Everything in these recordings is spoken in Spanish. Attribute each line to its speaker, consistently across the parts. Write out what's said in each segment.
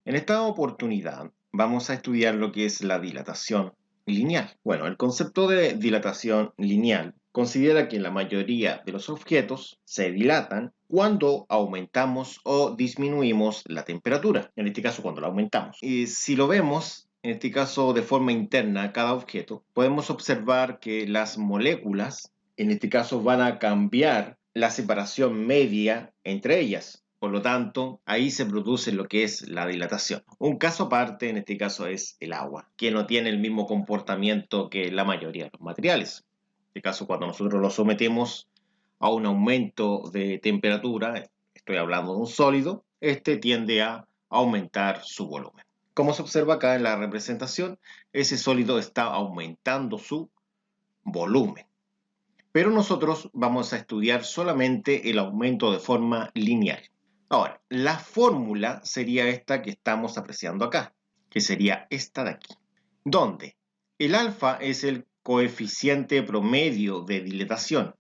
Speaker 1: En esta oportunidad vamos a estudiar lo que es la dilatación lineal. Bueno, el concepto de dilatación lineal considera que la mayoría de los objetos se dilatan cuando aumentamos o disminuimos la temperatura, en este caso cuando la aumentamos. Y si lo vemos, en este caso de forma interna a cada objeto, podemos observar que las moléculas, en este caso, van a cambiar la separación media entre ellas. Por lo tanto, ahí se produce lo que es la dilatación. Un caso aparte, en este caso, es el agua, que no tiene el mismo comportamiento que la mayoría de los materiales. En este caso, cuando nosotros lo sometemos a un aumento de temperatura, estoy hablando de un sólido, este tiende a aumentar su volumen. Como se observa acá en la representación, ese sólido está aumentando su volumen. Pero nosotros vamos a estudiar solamente el aumento de forma lineal. Ahora, la fórmula sería esta que estamos apreciando acá, que sería esta de aquí, donde el alfa es el coeficiente promedio de dilatación.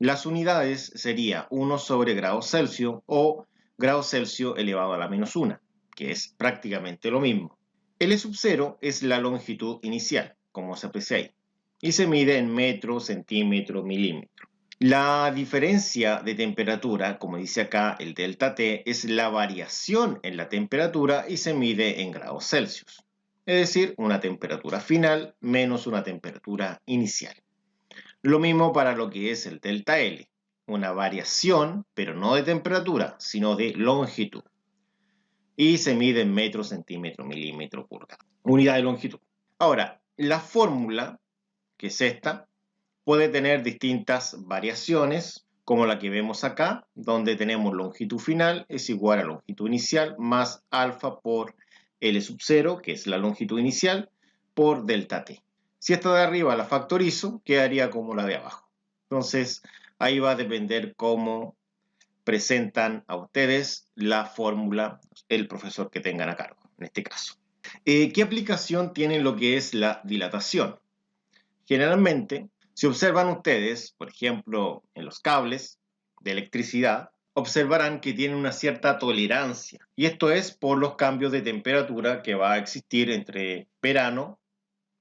Speaker 1: Las unidades sería 1 sobre grado Celsius o grado Celsius elevado a la menos 1, que es prácticamente lo mismo. L sub 0 es la longitud inicial, como se aprecia ahí, y se mide en metro, centímetro, milímetro. La diferencia de temperatura, como dice acá el delta T, es la variación en la temperatura y se mide en grados Celsius. Es decir, una temperatura final menos una temperatura inicial. Lo mismo para lo que es el delta L, una variación, pero no de temperatura, sino de longitud. Y se mide en metro, centímetro, milímetro, pulgada. Unidad de longitud. Ahora, la fórmula, que es esta, puede tener distintas variaciones, como la que vemos acá, donde tenemos longitud final es igual a longitud inicial más alfa por L sub 0, que es la longitud inicial, por delta T. Si esta de arriba la factorizo, quedaría como la de abajo. Entonces, ahí va a depender cómo presentan a ustedes la fórmula, el profesor que tengan a cargo, en este caso. ¿Qué aplicación tiene lo que es la dilatación? Generalmente, si observan ustedes, por ejemplo, en los cables de electricidad, observarán que tienen una cierta tolerancia. Y esto es por los cambios de temperatura que va a existir entre verano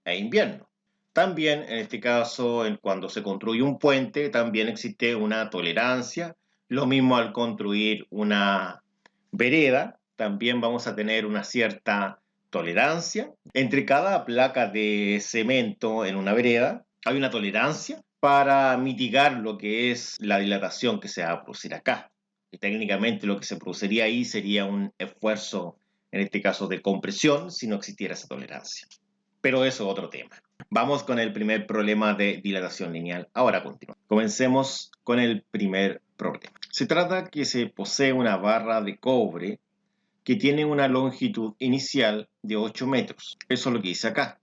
Speaker 1: e invierno. También, en este caso, cuando se construye un puente, también existe una tolerancia. Lo mismo al construir una vereda, también vamos a tener una cierta tolerancia. Entre cada placa de cemento en una vereda hay una tolerancia para mitigar lo que es la dilatación que se va a producir acá. Y técnicamente lo que se produciría ahí sería un esfuerzo, en este caso de compresión, si no existiera esa tolerancia. Pero eso es otro tema. Vamos con el primer problema de dilatación lineal. Ahora continuamos. Comencemos con el primer problema. Se trata que se posee una barra de cobre que tiene una longitud inicial de 8 metros. Eso es lo que dice acá.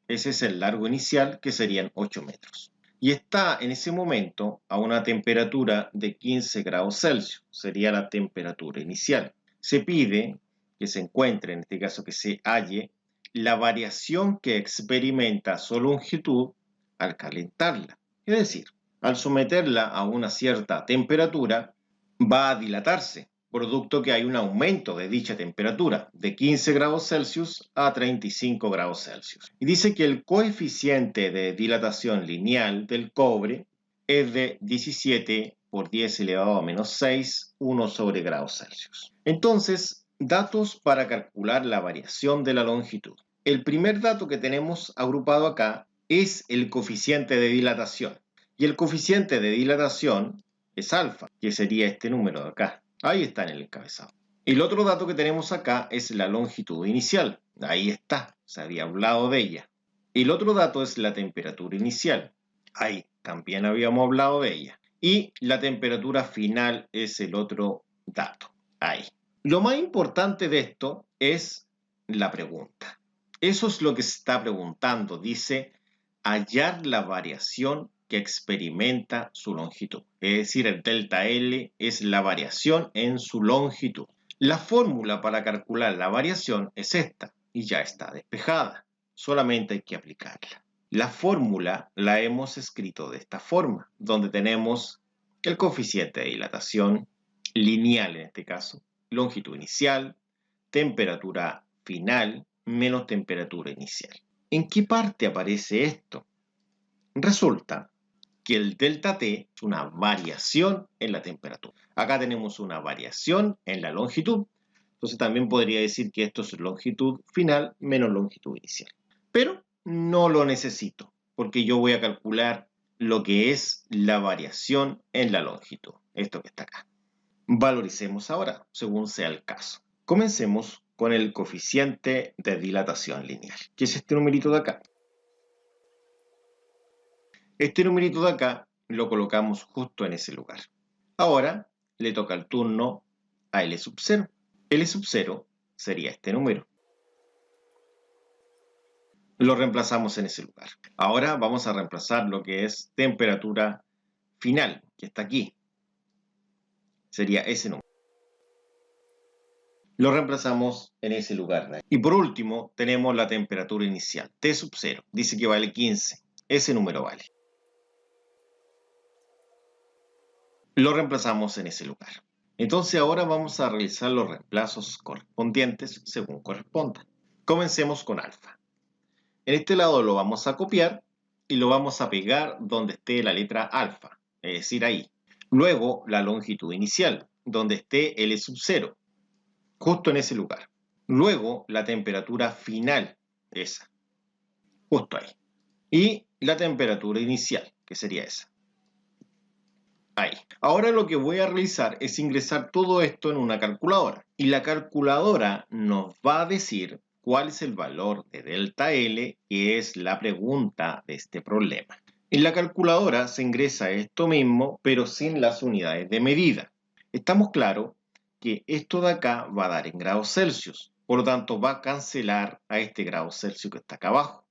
Speaker 1: Ese es el largo inicial, que serían 8 metros. Y está en ese momento a una temperatura de 15 grados Celsius. Sería la temperatura inicial. Se pide que se encuentre, en este caso que se halle, la variación que experimenta su longitud al calentarla. Es decir, al someterla a una cierta temperatura, va a dilatarse, producto que hay un aumento de dicha temperatura, de 15 grados Celsius a 35 grados Celsius. Y dice que el coeficiente de dilatación lineal del cobre es de 17 por 10 elevado a menos 6, 1 sobre grados Celsius. Entonces, datos para calcular la variación de la longitud. El primer dato que tenemos agrupado acá es el coeficiente de dilatación. Y el coeficiente de dilatación es alfa, que sería este número de acá. Ahí está en el encabezado. El otro dato que tenemos acá es la longitud inicial. Ahí está, se había hablado de ella. El otro dato es la temperatura inicial. Ahí también habíamos hablado de ella. Y la temperatura final es el otro dato. Ahí. Lo más importante de esto es la pregunta. Eso es lo que se está preguntando. Dice, hallar la variación que experimenta su longitud. Es decir, el delta L es la variación en su longitud. La fórmula para calcular la variación es esta y ya está despejada. Solamente hay que aplicarla. La fórmula la hemos escrito de esta forma, donde tenemos el coeficiente de dilatación lineal en este caso, longitud inicial, temperatura final menos temperatura inicial. ¿En qué parte aparece esto? Resulta que el delta T es una variación en la temperatura. Acá tenemos una variación en la longitud. Entonces también podría decir que esto es longitud final menos longitud inicial. Pero no lo necesito, porque yo voy a calcular lo que es la variación en la longitud. Esto que está acá. Valoricemos ahora, según sea el caso. Comencemos con el coeficiente de dilatación lineal, que es este numerito de acá. Este numerito de acá lo colocamos justo en ese lugar. Ahora le toca el turno a L sub 0. L sub 0 sería este número. Lo reemplazamos en ese lugar. Ahora vamos a reemplazar lo que es temperatura final, que está aquí. Sería ese número. Lo reemplazamos en ese lugar. Y por último, tenemos la temperatura inicial, T sub 0. Dice que vale 15. Ese número vale. Lo reemplazamos en ese lugar. Entonces ahora vamos a realizar los reemplazos correspondientes según corresponda. Comencemos con alfa. En este lado lo vamos a copiar y lo vamos a pegar donde esté la letra alfa, es decir, ahí. Luego la longitud inicial, donde esté L sub 0, justo en ese lugar. Luego la temperatura final, esa, justo ahí. Y la temperatura inicial, que sería esa. Ahí. Ahora lo que voy a realizar es ingresar todo esto en una calculadora. Y la calculadora nos va a decir cuál es el valor de delta L, que es la pregunta de este problema. En la calculadora se ingresa esto mismo, pero sin las unidades de medida. Estamos claros que esto de acá va a dar en grados Celsius. Por lo tanto, va a cancelar a este grado Celsius que está acá abajo.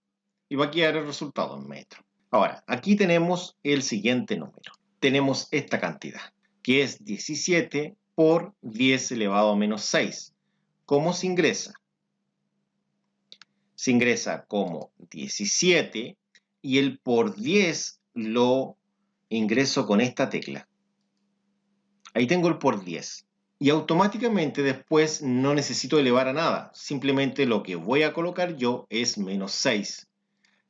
Speaker 1: Y va a quedar el resultado en metros. Ahora, aquí tenemos el siguiente número. Tenemos esta cantidad, que es 17 por 10 elevado a menos 6. ¿Cómo se ingresa? Se ingresa como 17 y el por 10 lo ingreso con esta tecla. Ahí tengo el por 10. Y automáticamente después no necesito elevar a nada. Simplemente lo que voy a colocar yo es menos 6.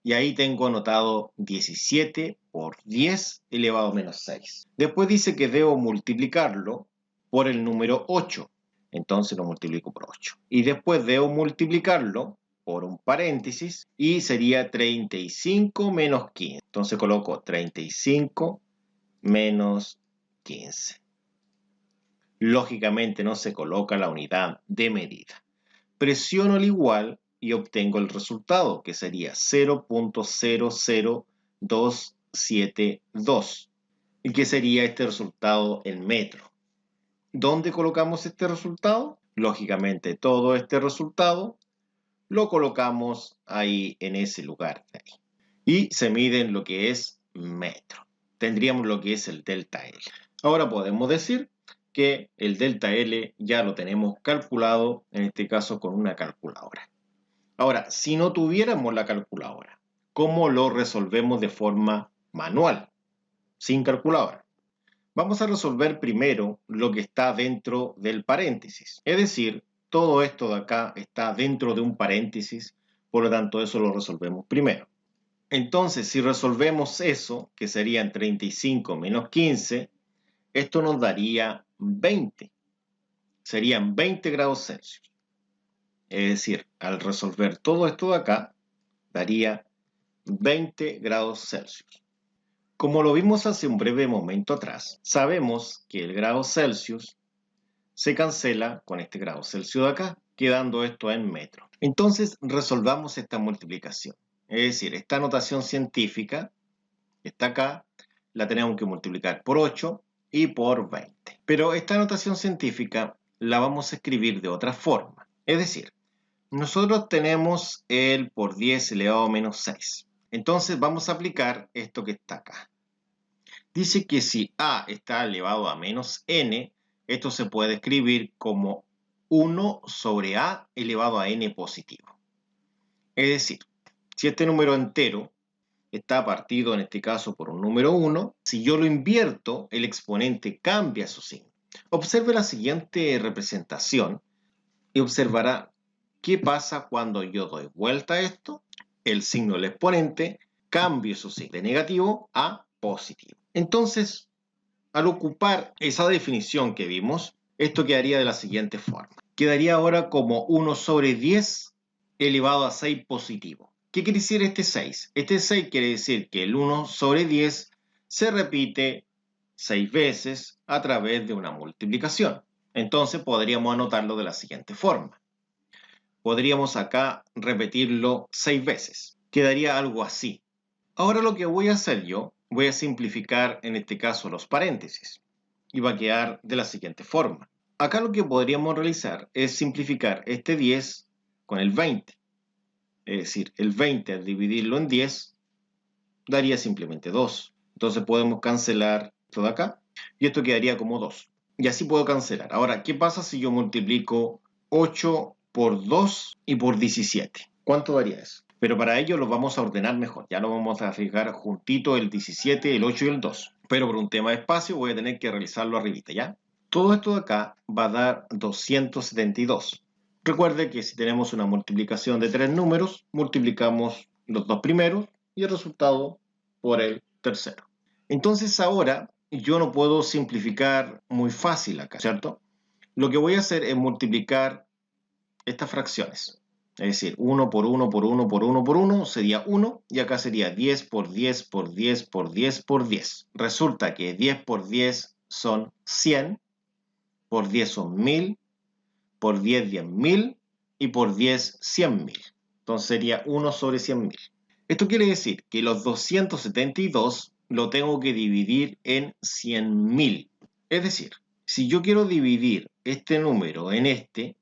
Speaker 1: Y ahí tengo anotado 17 por 10 elevado a menos 6. Después dice que debo multiplicarlo por el número 8. Entonces lo multiplico por 8. Y después debo multiplicarlo por un paréntesis y sería 35 menos 15. Entonces coloco 35 menos 15. Lógicamente no se coloca la unidad de medida. Presiono el igual y obtengo el resultado, que sería 0.00272. ¿Y qué sería este resultado en metro? ¿Dónde colocamos este resultado? Lógicamente todo este resultado lo colocamos ahí en ese lugar de ahí. Y se mide en lo que es metro. Tendríamos lo que es el delta L. Ahora podemos decir que el delta L ya lo tenemos calculado, en este caso con una calculadora. Ahora, si no tuviéramos la calculadora, ¿cómo lo resolvemos de forma manual, sin calculadora? Vamos a resolver primero lo que está dentro del paréntesis. Es decir, todo esto de acá está dentro de un paréntesis, por lo tanto eso lo resolvemos primero. Entonces, si resolvemos eso, que serían 35 menos 15, esto nos daría 20. Serían 20 grados Celsius. Es decir, al resolver todo esto de acá, daría 20 grados Celsius. Como lo vimos hace un breve momento atrás, sabemos que el grado Celsius se cancela con este grado Celsius de acá, quedando esto en metros. Entonces, resolvamos esta multiplicación. Es decir, esta notación científica, que está acá, la tenemos que multiplicar por 8 y por 20. Pero esta notación científica la vamos a escribir de otra forma. Es decir, nosotros tenemos el por 10 elevado a menos 6. Entonces vamos a aplicar esto que está acá. Dice que si a está elevado a menos n, esto se puede escribir como 1 sobre a elevado a n positivo. Es decir, si este número entero está partido en este caso por un número 1, si yo lo invierto, el exponente cambia su signo. Observe la siguiente representación. y observará qué pasa cuando yo doy vuelta a esto, el signo del exponente, cambio su signo de negativo a positivo. Entonces, al ocupar esa definición que vimos, esto quedaría de la siguiente forma. Quedaría ahora como 1 sobre 10 elevado a 6 positivo. ¿Qué quiere decir este 6? Este 6 quiere decir que el 1 sobre 10 se repite 6 veces a través de una multiplicación. Entonces podríamos anotarlo de la siguiente forma. Podríamos acá repetirlo 6 veces. Quedaría algo así. Ahora lo que voy a hacer yo, voy a simplificar en este caso los paréntesis. Y va a quedar de la siguiente forma. Acá lo que podríamos realizar es simplificar este 10 con el 20. Es decir, el 20 al dividirlo en 10 daría simplemente 2. Entonces podemos cancelar esto de acá y esto quedaría como 2. Y así puedo cancelar. Ahora, ¿qué pasa si yo multiplico 8 por 2 y por 17? ¿Cuánto daría eso? Pero para ello lo vamos a ordenar mejor. Ya lo vamos a fijar juntito el 17, el 8 y el 2. Pero por un tema de espacio voy a tener que realizarlo arribita, ¿ya? Todo esto de acá va a dar 272. Recuerde que si tenemos una multiplicación de 3 números, multiplicamos los dos primeros y el resultado por el tercero. Entonces ahora yo no puedo simplificar muy fácil acá, ¿cierto? Lo que voy a hacer es multiplicar estas fracciones. Es decir, 1 por 1 por 1 por 1 por 1 sería 1 y acá sería 10 por 10 por 10 por 10 por 10. Resulta que 10 por 10 son 100, por 10 son 1000, por 10 10.000 y por 10 100.000. Entonces sería 1 sobre 100.000. Esto quiere decir que los 272 lo tengo que dividir en 100.000. Es decir, si yo quiero dividir este número en este,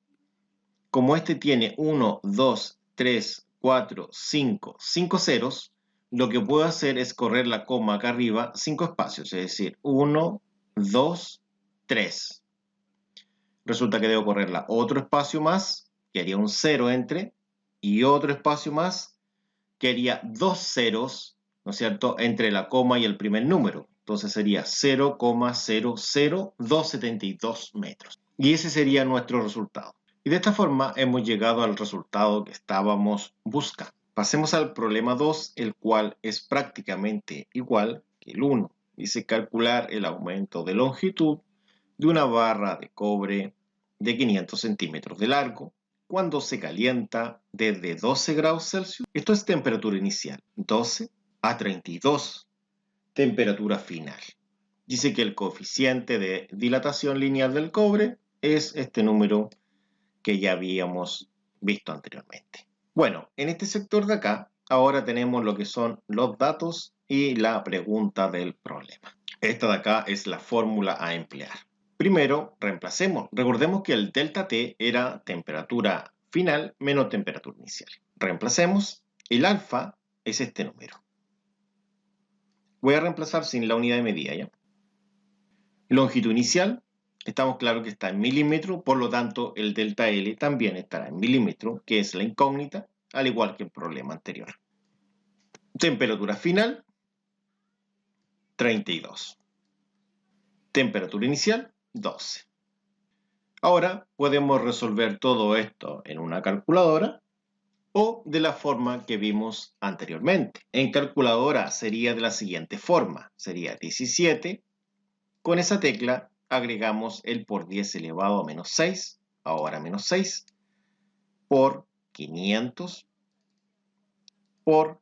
Speaker 1: como este tiene 1, 2, 3, 4, 5, 5 ceros, lo que puedo hacer es correr la coma acá arriba 5 espacios, es decir, 1, 2, 3. Resulta que debo correrla otro espacio más, que haría un 0 entre, y otro espacio más, que haría 2 ceros, ¿no es cierto?, entre la coma y el primer número. Entonces sería 0,00272 metros. Y ese sería nuestro resultado. Y de esta forma hemos llegado al resultado que estábamos buscando. Pasemos al problema 2, el cual es prácticamente igual que el 1. Dice calcular el aumento de longitud de una barra de cobre de 500 centímetros de largo cuando se calienta desde 12 grados Celsius. Esto es temperatura inicial, 12 a 32, temperatura final. Dice que el coeficiente de dilatación lineal del cobre es este número que ya habíamos visto anteriormente. Bueno, en este sector de acá, ahora tenemos lo que son los datos y la pregunta del problema. Esta de acá es la fórmula a emplear. Primero, reemplacemos. Recordemos que el delta T era temperatura final menos temperatura inicial. Reemplacemos. El alfa es este número. Voy a reemplazar sin la unidad de medida, ¿ya? Longitud inicial. Estamos claros que está en milímetros, por lo tanto el delta L también estará en milímetros, que es la incógnita, al igual que el problema anterior. Temperatura final, 32. Temperatura inicial, 12. Ahora podemos resolver todo esto en una calculadora o de la forma que vimos anteriormente. En calculadora sería de la siguiente forma, sería 17, con esa tecla agregamos el por 10 elevado a menos 6, ahora menos 6, por 500, por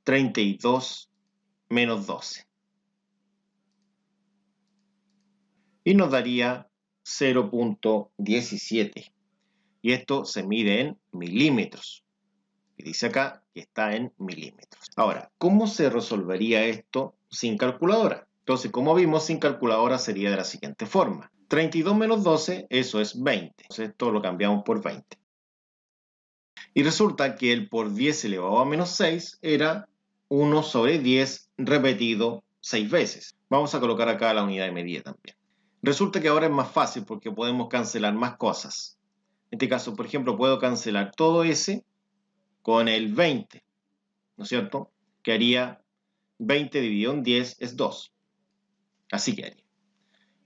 Speaker 1: 32 menos 12. Y nos daría 0.17. Y esto se mide en milímetros. Y dice acá que está en milímetros. Ahora, ¿cómo se resolvería esto sin calculadora? Entonces, como vimos, sin calculadora sería de la siguiente forma. 32 menos 12, eso es 20. Entonces, esto lo cambiamos por 20. Y resulta que el por 10 elevado a menos 6 era 1 sobre 10 repetido 6 veces. Vamos a colocar acá la unidad de medida también. Resulta que ahora es más fácil porque podemos cancelar más cosas. En este caso, por ejemplo, puedo cancelar todo ese con el 20, ¿no es cierto? Que haría 20 dividido en 10 es 2. Así que haría.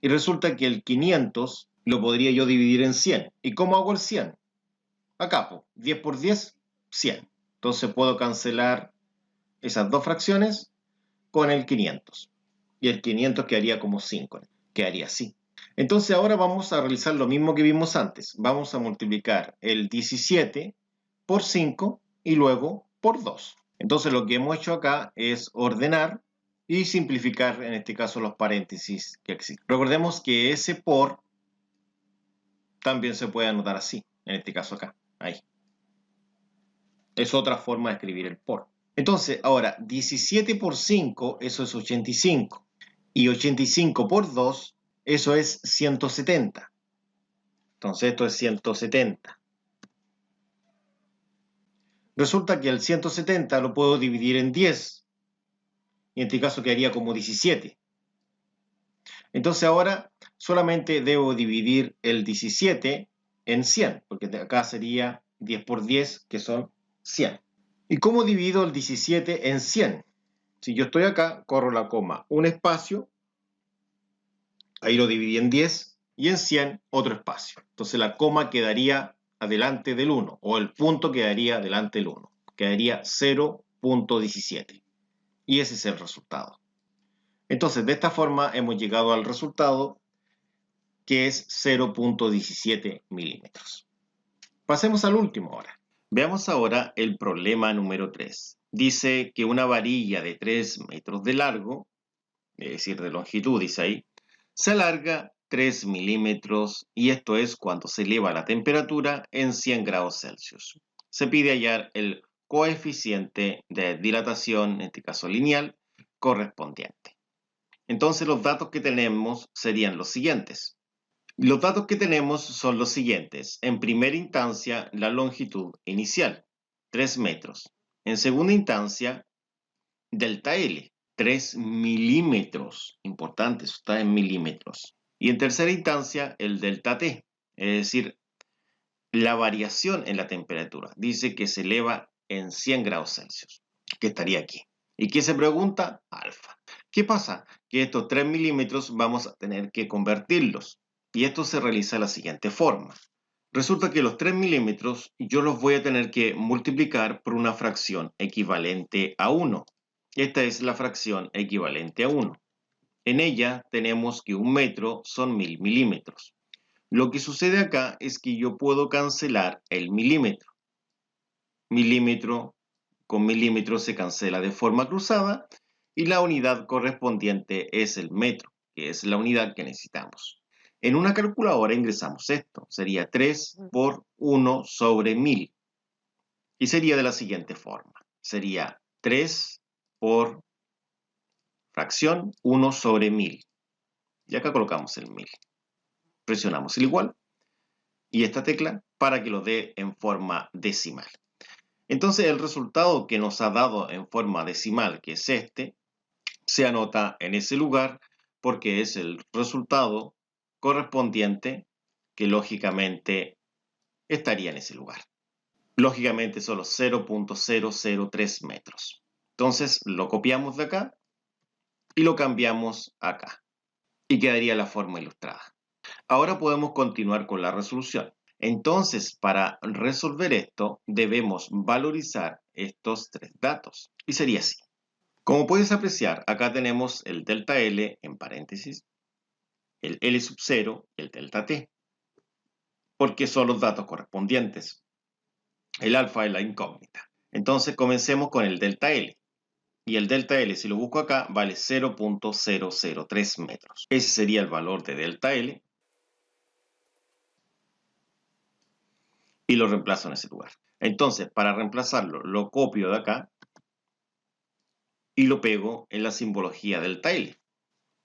Speaker 1: Y resulta que el 500 lo podría yo dividir en 100. ¿Y cómo hago el 100? Acá, pues, 10 por 10, 100. Entonces puedo cancelar esas dos fracciones con el 500. Y el 500 quedaría como 5. Quedaría así. Entonces ahora vamos a realizar lo mismo que vimos antes. Vamos a multiplicar el 17 por 5 y luego por 2. Entonces lo que hemos hecho acá es ordenar y simplificar en este caso los paréntesis que existen. Recordemos que ese por también se puede anotar así, en este caso acá, ahí. Es otra forma de escribir el por. Entonces, ahora, 17 por 5, eso es 85. Y 85 por 2, eso es 170. Entonces, esto es 170. Resulta que el 170 lo puedo dividir en 10. Y en este caso quedaría como 17. Entonces, ahora solamente debo dividir el 17 en 100, porque acá sería 10 por 10, que son 100. ¿Y cómo divido el 17 en 100? Si yo estoy acá, corro la coma, un espacio, ahí lo dividí en 10, y en 100 otro espacio. Entonces la coma quedaría adelante del 1, o el punto quedaría adelante del 1. Quedaría 0.17. Y ese es el resultado. Entonces, de esta forma hemos llegado al resultado, que es 0.17 milímetros. Pasemos al último ahora. Veamos ahora el problema número 3. Dice que una varilla de 3 metros de largo, es decir, de longitud, dice ahí, se alarga 3 milímetros y esto es cuando se eleva la temperatura en 100 grados Celsius. Se pide hallar el coeficiente de dilatación, en este caso lineal, correspondiente. Entonces los datos que tenemos serían los siguientes. Los datos que tenemos son los siguientes. En primera instancia, la longitud inicial, 3 metros. En segunda instancia, delta L, 3 milímetros. Importante, eso está en milímetros. Y en tercera instancia, el delta T, es decir, la variación en la temperatura. Dice que se eleva en 100 grados Celsius, que estaría aquí. ¿Y qué se pregunta? Alfa. ¿Qué pasa? Que estos 3 milímetros vamos a tener que convertirlos. Y esto se realiza de la siguiente forma. Resulta que los 3 milímetros yo los voy a tener que multiplicar por una fracción equivalente a 1. Esta es la fracción equivalente a 1. En ella tenemos que un metro son 1000 milímetros. Lo que sucede acá es que yo puedo cancelar el milímetro. Milímetro con milímetro se cancela de forma cruzada y la unidad correspondiente es el metro, que es la unidad que necesitamos. En una calculadora ingresamos esto, sería 3 por 1 sobre 1000. Y sería de la siguiente forma. Sería 3 por fracción 1 sobre 1000. Y acá colocamos el 1000. Presionamos el igual y esta tecla para que lo dé en forma decimal. Entonces el resultado que nos ha dado en forma decimal, que es este, se anota en ese lugar porque es el resultado correspondiente que lógicamente estaría en ese lugar. Lógicamente son los 0.003 metros. Entonces lo copiamos de acá y lo cambiamos acá. Y quedaría la forma ilustrada. Ahora podemos continuar con la resolución. Entonces, para resolver esto, debemos valorizar estos tres datos. Y sería así. Como puedes apreciar, acá tenemos el delta L en paréntesis, el L sub 0 y el delta T, porque son los datos correspondientes. El alfa es la incógnita. Entonces, comencemos con el delta L. Y el delta L, si lo busco acá, vale 0.003 metros. Ese sería el valor de delta L. Y lo reemplazo en ese lugar. Entonces, para reemplazarlo, lo copio de acá y lo pego en la simbología delta L.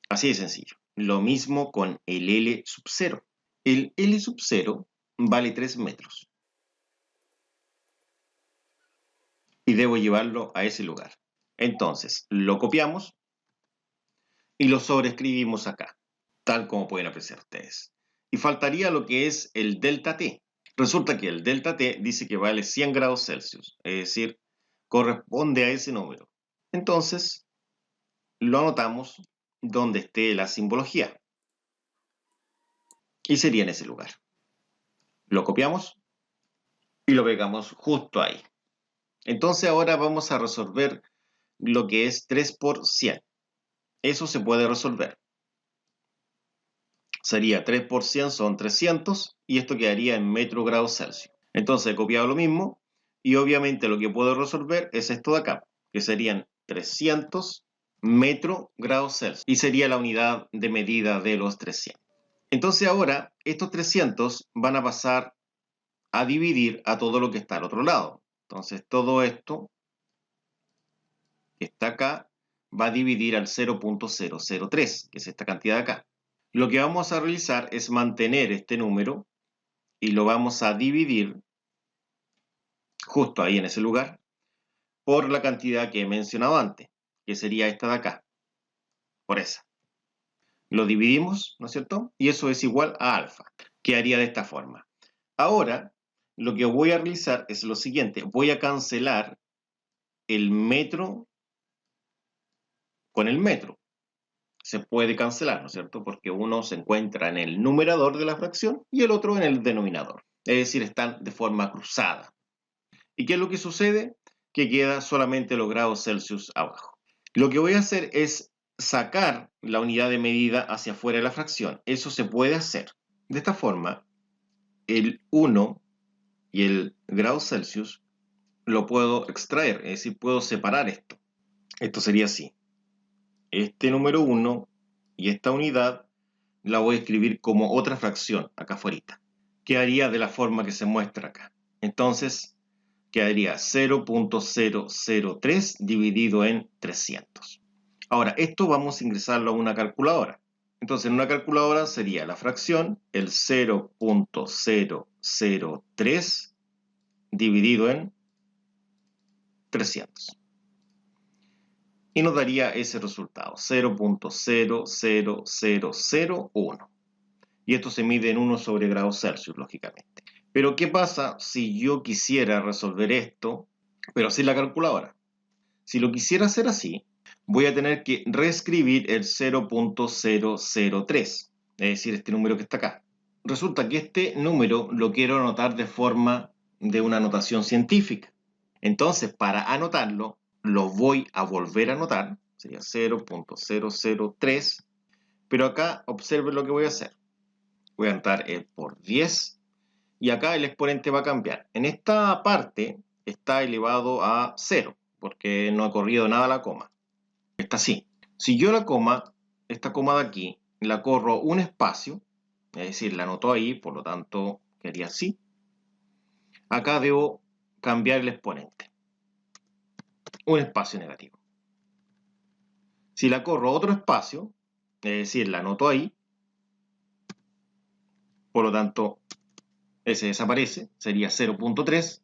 Speaker 1: Así de sencillo. Lo mismo con el L sub 0. El L sub 0 vale 3 metros. Y debo llevarlo a ese lugar. Entonces, lo copiamos y lo sobreescribimos acá, tal como pueden apreciar ustedes. Y faltaría lo que es el delta T. Resulta que el delta T dice que vale 100 grados Celsius, es decir, corresponde a ese número. Entonces, lo anotamos donde esté la simbología. Y sería en ese lugar. Lo copiamos y lo pegamos justo ahí. Entonces ahora vamos a resolver lo que es 3 por 100. Eso se puede resolver. Sería 3 por 100 son 300 y esto quedaría en metro grados Celsius. Entonces he copiado lo mismo y obviamente lo que puedo resolver es esto de acá, que serían 300 metro grados Celsius y sería la unidad de medida de los 300. Entonces ahora estos 300 van a pasar a dividir a todo lo que está al otro lado. Entonces todo esto que está acá va a dividir al 0.003, que es esta cantidad de acá. Lo que vamos a realizar es mantener este número y lo vamos a dividir justo ahí en ese lugar por la cantidad que he mencionado antes, que sería esta de acá, por esa. Lo dividimos, ¿no es cierto? Y eso es igual a alfa, que haría de esta forma. Ahora, lo que voy a realizar es lo siguiente. Voy a cancelar el metro con el metro. Se puede cancelar, ¿no es cierto? Porque uno se encuentra en el numerador de la fracción y el otro en el denominador. Es decir, están de forma cruzada. ¿Y qué es lo que sucede? Que queda solamente los grados Celsius abajo. Lo que voy a hacer es sacar la unidad de medida hacia afuera de la fracción. Eso se puede hacer. De esta forma, el 1 y el grado Celsius lo puedo extraer, es decir, puedo separar esto. Esto sería así. Este número 1 y esta unidad la voy a escribir como otra fracción acá afuera. Quedaría de la forma que se muestra acá. Entonces, quedaría 0.003 dividido en 300. Ahora, esto vamos a ingresarlo a una calculadora. Entonces, en una calculadora sería la fracción, el 0.003 dividido en 300. Y nos daría ese resultado, 0.00001. Y esto se mide en 1 sobre grados Celsius, lógicamente. Pero, ¿qué pasa si yo quisiera resolver esto, pero sin la calculadora? Si lo quisiera hacer así, voy a tener que reescribir el 0.003, es decir, este número que está acá. Resulta que este número lo quiero anotar de forma de una notación científica. Entonces, para anotarlo, lo voy a volver a anotar, sería 0.003, pero acá observen lo que voy a hacer. Voy a anotar el por 10 y acá el exponente va a cambiar. En esta parte está elevado a 0, porque no ha corrido nada la coma. Está así. Si yo la coma, esta coma de aquí, la corro un espacio, es decir, la anoto ahí, por lo tanto, quedaría así. Acá debo cambiar el exponente. Un espacio negativo. Si la corro otro espacio, es decir, la anoto ahí, por lo tanto, ese desaparece, sería 0.3,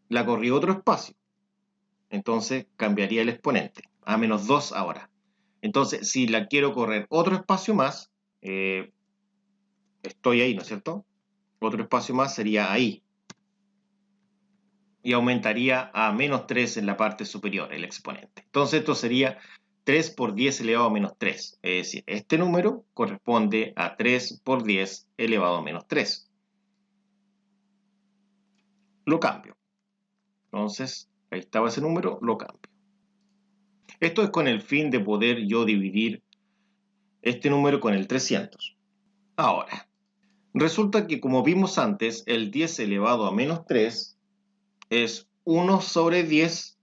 Speaker 1: la corrí otro espacio, entonces cambiaría el exponente, a menos 2 ahora. Entonces, si la quiero correr otro espacio más, estoy ahí, ¿no es cierto? Otro espacio más sería ahí. Y aumentaría a menos 3 en la parte superior, el exponente. Entonces esto sería 3 por 10 elevado a menos 3. Es decir, este número corresponde a 3 por 10 elevado a menos 3. Lo cambio. Entonces, ahí estaba ese número, lo cambio. Esto es con el fin de poder yo dividir este número con el 300. Ahora, resulta que como vimos antes, el 10 elevado a menos 3 es 1 sobre 10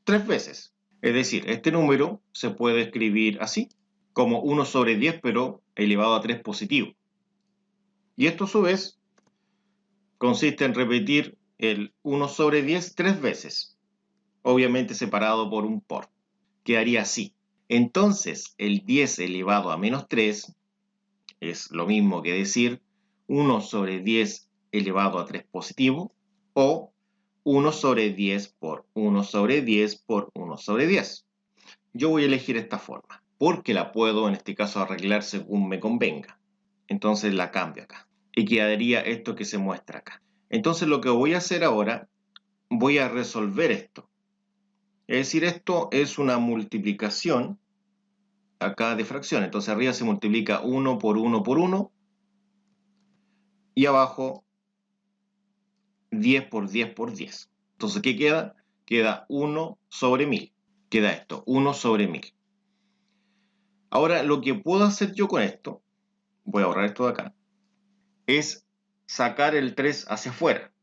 Speaker 1: 3 veces. Es decir, este número se puede escribir así, como 1 sobre 10, pero elevado a 3 positivo. Y esto a su vez consiste en repetir el 1 sobre 10 3 veces, obviamente separado por un por. Quedaría así. Entonces, el 10 elevado a menos 3 es lo mismo que decir 1 sobre 10 elevado a 3 positivo, o 1 sobre 10 por 1 sobre 10 por 1 sobre 10. Yo voy a elegir esta forma, porque la puedo en este caso arreglar según me convenga. Entonces la cambio acá. Y quedaría esto que se muestra acá. Entonces lo que voy a hacer ahora, voy a resolver esto. Es decir, esto es una multiplicación acá de fracción. Entonces arriba se multiplica 1 por 1 por 1 y abajo 10 por 10 por 10. Entonces, ¿qué queda? Queda 1 sobre 1000. Queda esto, 1 sobre 1000. Ahora, lo que puedo hacer yo con esto, voy a borrar esto de acá, es sacar el 3 hacia afuera,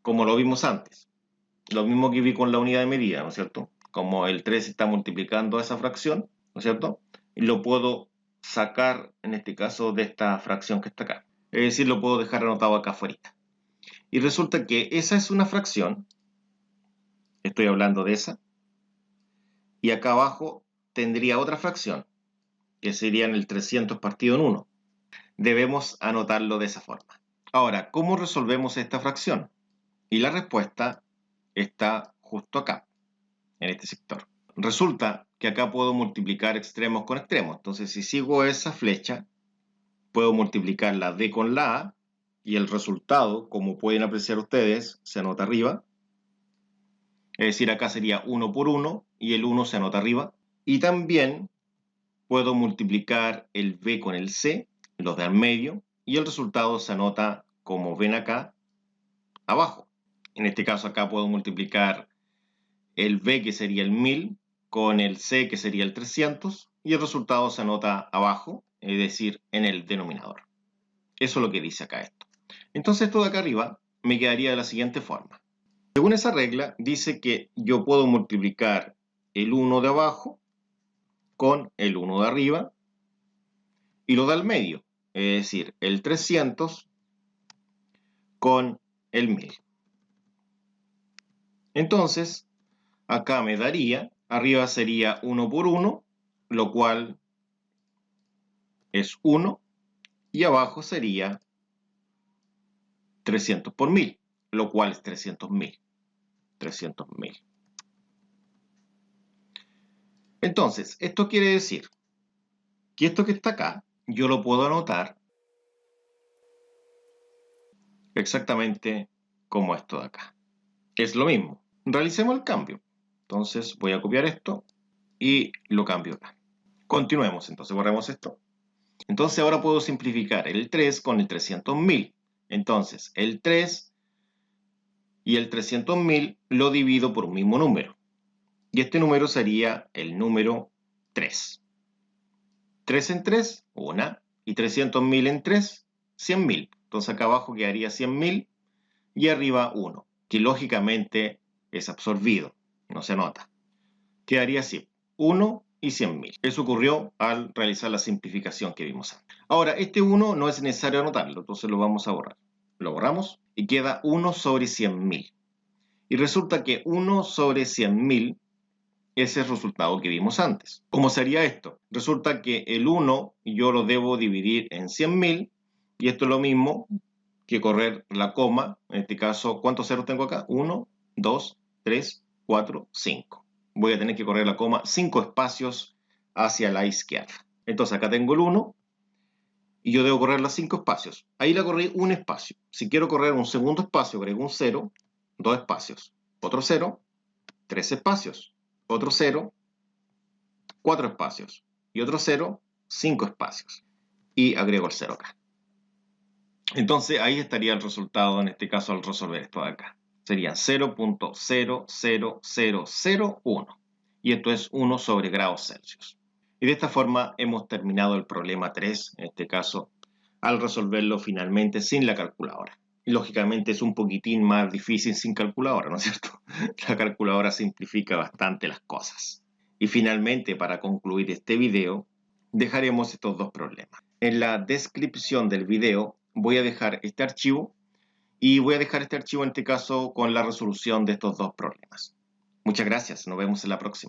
Speaker 1: como lo vimos antes. Lo mismo que vi con la unidad de medida, ¿no es cierto? Como el 3 está multiplicando esa fracción, ¿no es cierto? Y lo puedo sacar, en este caso, de esta fracción que está acá. Es decir, lo puedo dejar anotado acá afuera. Y resulta que esa es una fracción, estoy hablando de esa, y acá abajo tendría otra fracción, que sería en el 300 partido en 1. Debemos anotarlo de esa forma. Ahora, ¿cómo resolvemos esta fracción? Y la respuesta está justo acá, en este sector. Resulta que acá puedo multiplicar extremos con extremos. Entonces, si sigo esa flecha, puedo multiplicar la D con la A, y el resultado, como pueden apreciar ustedes, se anota arriba. Es decir, acá sería 1 por 1, y el 1 se anota arriba. Y también puedo multiplicar el B con el C, los de al medio, y el resultado se anota, como ven acá, abajo. En este caso acá puedo multiplicar el B, que sería el 1000, con el C, que sería el 300, y el resultado se anota abajo, es decir, en el denominador. Eso es lo que dice acá esto. Entonces esto de acá arriba me quedaría de la siguiente forma. Según esa regla, dice que yo puedo multiplicar el 1 de abajo con el 1 de arriba y lo de al medio, es decir, el 300 con el 1000. Entonces, acá me daría, arriba sería 1 por 1, lo cual es 1, y abajo sería 300 por 1000, lo cual es 300.000. 300.000. Entonces, esto quiere decir que esto que está acá, yo lo puedo anotar exactamente como esto de acá. Es lo mismo. Realicemos el cambio. Entonces voy a copiar esto y lo cambio acá. Continuemos, entonces borremos esto. Entonces ahora puedo simplificar el 3 con el 300.000. Entonces el 3 y el 300.000 lo divido por un mismo número. Y este número sería el número 3. 3 en 3, 1. Y 300.000 en 3, 100.000. Entonces acá abajo quedaría 100.000 y arriba 1, que lógicamente es absorbido, no se anota. Quedaría así, 1 y 100.000. Eso ocurrió al realizar la simplificación que vimos antes. Ahora, este 1 no es necesario anotarlo, entonces lo vamos a borrar. Lo borramos y queda 1 sobre 100.000. Y resulta que 1 sobre 100.000 es el resultado que vimos antes. ¿Cómo sería esto? Resulta que el 1 yo lo debo dividir en 100.000 y esto es lo mismo que correr la coma. En este caso, ¿cuántos ceros tengo acá? 1, 2, 3, 4, 5. Voy a tener que correr la coma 5 espacios hacia la izquierda. Entonces acá tengo el 1 y yo debo correr los 5 espacios. Ahí la corrí un espacio. Si quiero correr un segundo espacio, agrego un 0, 2 espacios. Otro 0, 3 espacios. Otro 0, 4 espacios. Y otro 0, 5 espacios. Y agrego el 0 acá. Entonces ahí estaría el resultado, en este caso, al resolver esto de acá. Sería 0.00001. Y esto es 1 sobre grados Celsius. Y de esta forma hemos terminado el problema 3, en este caso, al resolverlo finalmente sin la calculadora. Y lógicamente es un poquitín más difícil sin calculadora, ¿no es cierto? La calculadora simplifica bastante las cosas. Y finalmente, para concluir este video, dejaremos estos dos problemas. En la descripción del video voy a dejar este archivo y voy a dejar este archivo en este caso con la resolución de estos dos problemas. Muchas gracias, nos vemos en la próxima.